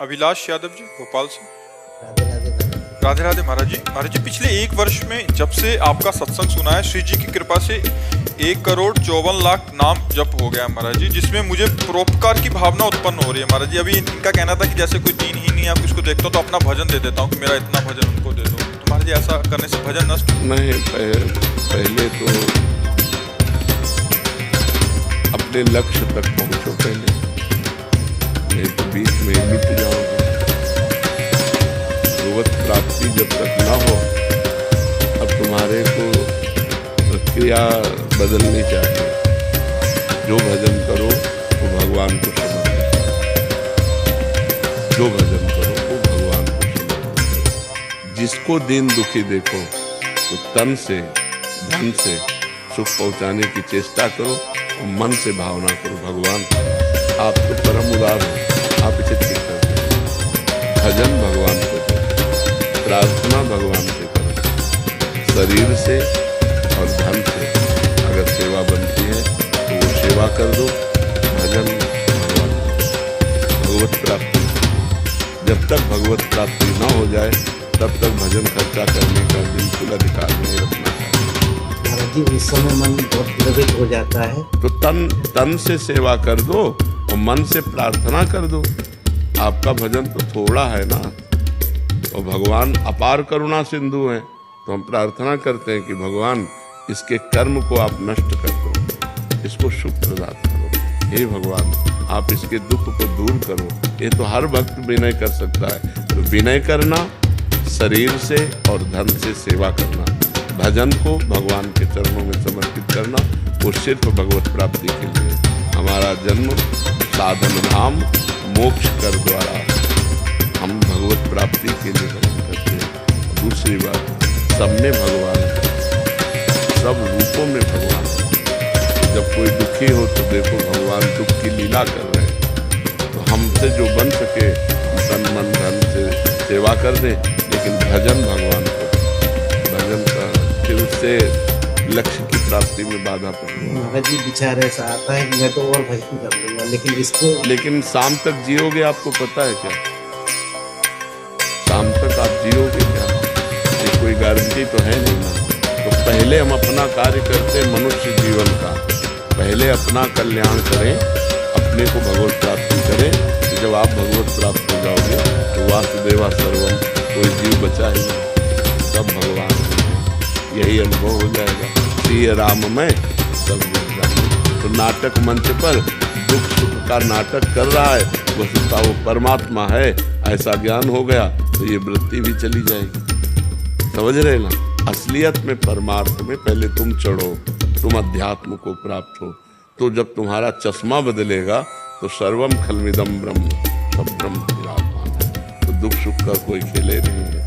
अभिलाष यादव जी, भोपाल से। राधे राधे महाराज। राधे राधे महाराज जी। महाराज जी, पिछले एक वर्ष में जब से आपका सत्संग सुना है, श्री जी की कृपा से 1,54,00,000 नाम जप हो गया है महाराज जी, जिसमें मुझे परोपकार की भावना उत्पन्न हो रही है महाराज जी। अभी इनका कहना था कि जैसे कोई दीन ही नहीं है, आप किसको देखता हो तो अपना भजन दे देता हूँ कि मेरा इतना भजन उनको दे दो। तो महाराज जी, ऐसा करने से भजन नष्ट नहीं? पहले तो अपने लक्ष्य तक पहुंचो पहले, नहीं तो बीच में मिट जाओगे। भगवत प्राप्ति जब तक ना हो, अब तुम्हारे को प्रक्रिया बदलनी चाहिए। जो भजन करो वो भगवान को समर्पित करो, जो भजन करो वो भगवान को समर्पित करो। जिसको दीन दुखी देखो तो तन से धन से सुख पहुंचाने की चेष्टा करो और मन से भावना करो, भगवान आप तो परम उदार हो, आप इसे ठीक कर दो। भजन भगवान को करो, प्रार्थना भगवान से करो। शरीर से और धन से अगर सेवा बनती है तो वो सेवा कर दो। भजन भगवान को, भगवत प्राप्ति। जब तक भगवत प्राप्ति ना हो जाए तब तक भजन खर्चा करने का बिल्कुल अधिकार नहीं रखना चाहिए। महाराज जी, इस समय मन बहुत द्रवित हो जाता है, तो तन से सेवा कर दो और मन से प्रार्थना कर दो। आपका भजन तो थोड़ा है ना, और भगवान अपार करुणा सिंधु हैं, तो हम प्रार्थना करते हैं कि भगवान इसके कर्म को आप नष्ट कर दो, इसको सुख प्रदान करो। हे भगवान, आप इसके दुख को दूर करो। ये तो हर भक्त विनय कर सकता है। तो विनय करना, शरीर से और धन से सेवा करना, भजन को भगवान के चरणों में समर्पित करना, वो सिर्फ भगवत प्राप्ति के लिए। हमारा जन्म साधन धाम मोक्ष कर द्वारा, हम भगवत प्राप्ति के लिए भजन करते हैं। दूसरी बात, सब में भगवान है, सब रूपों में भगवान है। जब कोई दुखी हो तो देखो भगवान दुख की लीला कर रहे हैं। तो हमसे जो बन सके तन मन धन से सेवा कर दें, लेकिन भजन भगवान को, भजन का फिर उससे लक्ष्य की प्राप्ति में बाधा पड़ती। महाराज जी विचार ऐसा आता है कि मैं तो और भजन कर लूंगा, लेकिन इसको लेकिन शाम तक जियोगे आपको पता है क्या? शाम तक आप जियोगे क्या? ये कोई गारंटी तो है नहीं ना। तो पहले हम अपना कार्य करते हैं मनुष्य जीवन का, पहले अपना कल्याण करें, अपने को भगवत प्राप्ति करें। तो जब आप भगवत प्राप्त हो जाओगे तो वासुदेवा सर्वम, कोई जीव बचा ही नहीं, सब भगवान है। यही अनुभव हो जाएगा। श्री राम में सब जाने। तो नाटक मंच पर दुख सुख का नाटक कर रहा है, वस्तुतः वो परमात्मा है, ऐसा ज्ञान हो गया तो ये वृत्ति भी चली जाएगी। समझ रहे ना? असलियत में, परमार्थ में पहले तुम चढ़ो, तुम अध्यात्म को प्राप्त हो। तो जब तुम्हारा चश्मा बदलेगा तो सर्वम खलमिदम ब्रह्म, सब ब्रह्म विराजमान है। तो दुख सुख का कोई खेले नहीं है।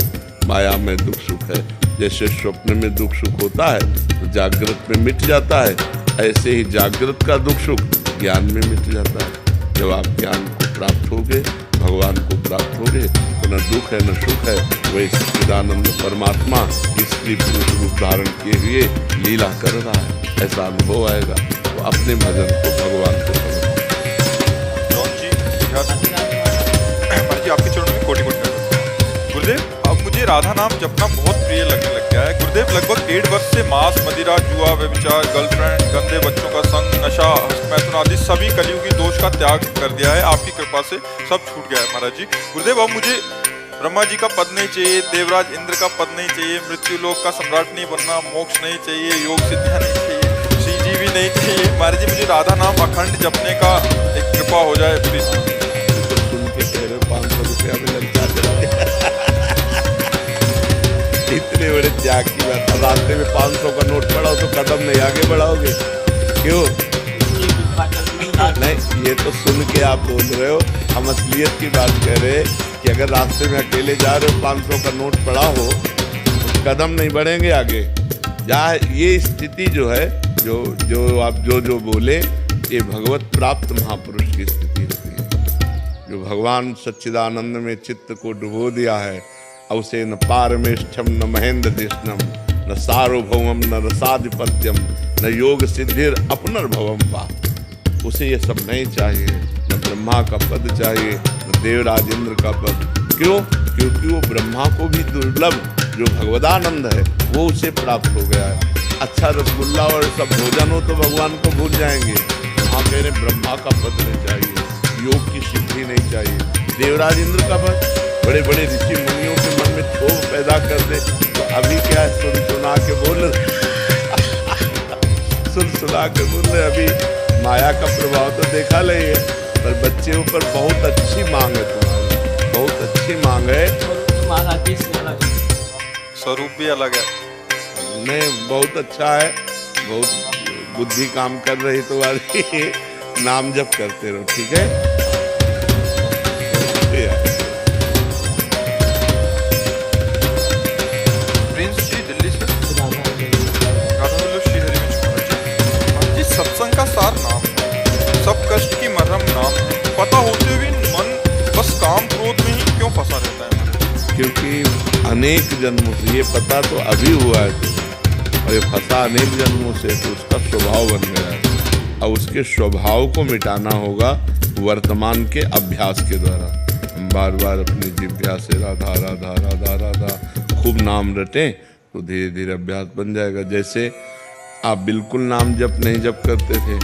माया में दुख सुख है। जैसे स्वप्न में दुख सुख होता है तो जागृत में मिट जाता है, ऐसे ही जागृत का दुख सुख ज्ञान में मिट जाता है। जब आप ज्ञान को प्राप्त होगे, भगवान को प्राप्त होगे, तो न दुख है न सुख है। वही सच्चिदानंद परमात्मा स्त्री पुरुष रूप धारण किए हुए लीला कर रहा है, ऐसा अनुभव आएगा। तो अपने भजन को भगवान को जी, आपके चरणों में कोटि कोटि गुरुदेव, अब मुझे राधा नाम जपना बहुत प्रिय लगने लग गया है। गुरुदेव, लगभग 1.5 वर्ष से मांस, मदिरा, जुआ, व्यभिचार, गर्लफ्रेंड, गंदे बच्चों का संग, नशा, हस्तमैथुन आदि सभी कलियुगी दोष का त्याग कर दिया है। आपकी कृपा से सब छूट गया है महाराज जी। गुरुदेव, अब मुझे ब्रह्मा जी का पद नहीं चाहिए, देवराज इंद्र का पद नहीं चाहिए, मृत्यु लोक का सम्राट नहीं बनना, मोक्ष नहीं चाहिए, योग सिद्धियाँ नहीं चाहिए, श्री जी भी नहीं चाहिए महाराज जी। मुझे राधा नाम अखंड जपने का एक कृपा हो जाए प्लीज। सुन के कह रहे 500 रुपया में ललचा इतने बड़े त्याग की बात। रास्ते में 500 का नोट पड़ा हो तो कदम नहीं आगे बढ़ाओगे, क्यों? नहीं, ये तो सुन के आप बोल रहे हो, हम असलियत की बात कह रहे हैं कि अगर रास्ते में अकेले जा रहे हो, 500 का नोट पड़ा हो तो कदम नहीं बढ़ेंगे आगे। जहाँ ये स्थिति जो है, जो आप जो बोले, ये भगवत प्राप्त महापुरुष की स्थिति होती है। जो भगवान सच्चिदानंद में चित्त को डुबो दिया है, अवसे न पारमेष्ठम न महेंद्र देशनम न सार्वभौमम न रसाधिपत्यम न योग सिद्धिर अपनर्भवम वा। उसे ये सब नहीं चाहिए, न ब्रह्मा का पद चाहिए, न देवराज इंद्र का पद। क्यों? क्योंकि वो ब्रह्मा को भी दुर्लभ जो भगवदानंद है वो उसे प्राप्त हो गया है। अच्छा रसगुल्ला और सब भोजन हो तो भगवान को भूल जाएंगे। वहाँ कह रहे ब्रह्मा का पद नहीं चाहिए, योग की सिद्धि नहीं चाहिए, देवराज इंद्र का पद। बड़े बड़े ऋषि मुनियों के मन में क्षोभ पैदा कर दे तो अभी क्या सुन सुना के बोल सुना के बोल रहे। अभी माया का प्रभाव तो देखा नहीं है, पर बच्चे ऊपर बहुत अच्छी मांग है तुम्हारी, बहुत अच्छी मांग है। तुम्हारा किस अलग स्वरूप भी अलग है। नहीं, बहुत अच्छा है, बहुत बुद्धि काम कर रही तुम्हारी। नाम जप करते रहो, ठीक है। प्रिंस जी दिल्ली से जी, सत्संग का सार नाम है, सब कष्ट की मरहम नाम है, पता होते हुए मन बस काम क्रोध में ही क्यों फंसा रहता है? क्योंकि अनेक जन्मों से, ये पता तो अभी हुआ है और ये फंसा अनेक जन्मों से, तो उसका स्वभाव बन गया है। और उसके स्वभाव को मिटाना होगा वर्तमान के अभ्यास के द्वारा। हम बार बार अपनी जिह्वा से राधा राधा राधा राधा खूब नाम रटें तो धीरे धीरे अभ्यास बन जाएगा। जैसे आप बिल्कुल नाम जप नहीं जप करते थे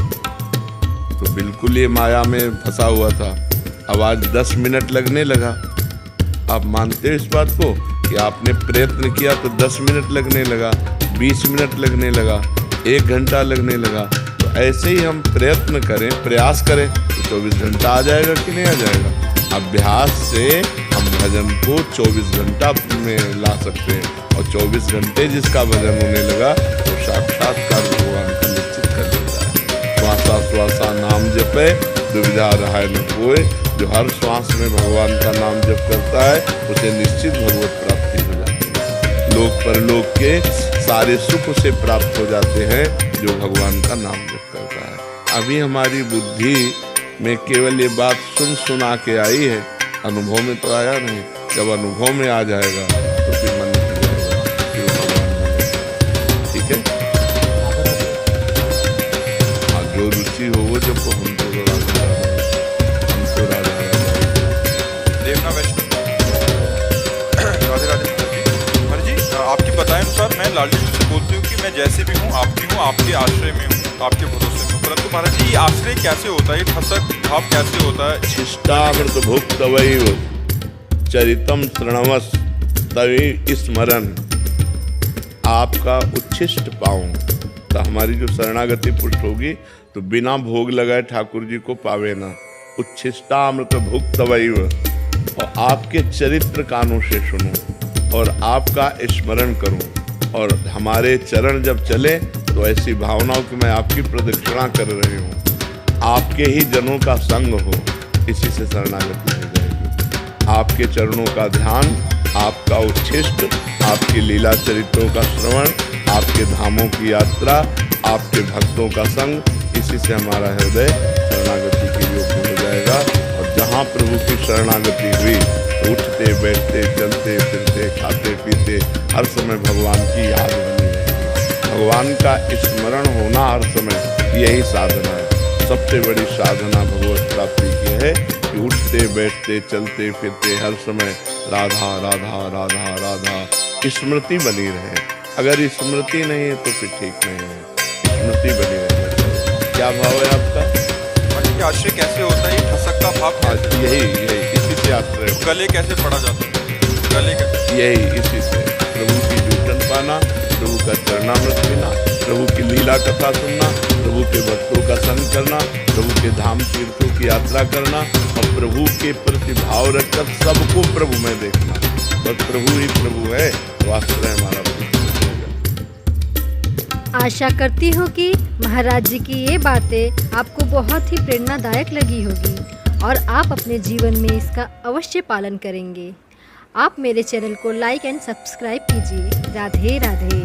तो बिल्कुल ये माया में फंसा हुआ था, अब आज 10 मिनट लगने लगा। आप मानते हो इस बात को कि आपने प्रयत्न किया तो 10 मिनट लगने लगा, 20 मिनट लगने लगा, 1 घंटा लगने लगा। तो ऐसे ही हम प्रयत्न करें, प्रयास करें तो 24 घंटा आ जाएगा कि नहीं आ जाएगा। अभ्यास से हम भजन को 24 घंटा में ला सकते हैं, और 24 घंटे जिसका भजन होने लगा तो साक्षात्कार भगवान का निश्चित कर देता है। श्वासा श्वासा नाम जपे दुविधा रहा न कोई, जो हर श्वास में भगवान का नाम जप करता है उसे निश्चित भगवत प्राप्ति हो जाती है। लोक परलोक के सारे सुख उसे प्राप्त हो जाते हैं जो भगवान का नाम जप करता है। अभी हमारी बुद्धि में केवल ये बात सुन सुना के आई है, अनुभव में तो आया नहीं। जब अनुभव में आ जाएगा तो फिर मन हो जाएगा, फिर भगवान बनेगा। ठीक है, जो रुचि हो वो जब हम तो राधा देवना वैष्णव राधे राधे। हर जी, आपकी बताए अनुसार मैं लालजी जी से बोलती हूँ कि मैं जैसे भी हूँ आपकी हूँ, आपके आश्रय में हूँ, आपके भरोसे में हूँ। परंतु महाराज जी, ये आश्रय कैसे होता है, ये ठसक भाव कैसे होता है? शिष्टामृत भुक्तवैव चरितम श्रणवस तवे स्मरण। आपका उच्छिष्ट पाऊं तो हमारी जो शरणागति पुष्ट होगी तो बिना भोग लगाए ठाकुर जी को पावे ना। उच्छिष्टामृत भुक्तवैव, और आपके चरित्र कानों से सुनूं और आपका स्मरण करूं, और हमारे चरण जब चले तो ऐसी भावनाओं कि मैं आपकी प्रदक्षिणा कर रही हूँ, आपके ही जनों का संग हो, इसी से शरणागति हो जाएगी। आपके चरणों का ध्यान, आपका उच्छिष्ट, आपकी लीला चरित्रों का श्रवण, आपके धामों की यात्रा, आपके भक्तों का संग, इसी से हमारा हृदय शरणागति के योग्य हो जाएगा। और जहाँ प्रभु की शरणागति हुई तो उठते बैठते चलते फिरते खाते पीते हर समय भगवान की याद बनी रहेगी। भगवान का स्मरण होना हर समय यही साधना है। सबसे बड़ी साधना भगवत प्राप्ति की है कि उठते बैठते चलते फिरते हर समय राधा राधा राधा राधा स्मृति बनी रहे। अगर स्मृति नहीं है तो फिर ठीक नहीं है, स्मृति बनी रहना चाहिए। क्या भाव है आपका? आश्रय कैसे होता है, ये ठसक का भाव कैसे? यही इसी से आश्रय। गले कैसे पड़ा जाता है? गले कैसे? यही इसी से प्रभु की जूठन पाना, प्रभु का चरणामृत पीना, प्रभु की लीला कथा सुनना, प्रभु के भक्तों का संग करना, प्रभु के धाम तीर्थों की यात्रा करना, और प्रभु के प्रति भाव रखकर सबको प्रभु में देखना। बस प्रभु ही प्रभु है, तो आश्रय हमारा प्रभु। आशा करती हूँ कि महाराज जी की ये बातें आपको बहुत ही प्रेरणादायक लगी होगी और आप अपने जीवन में इसका अवश्य पालन करेंगे। आप मेरे चैनल को लाइक एंड सब्सक्राइब कीजिए। राधे राधे।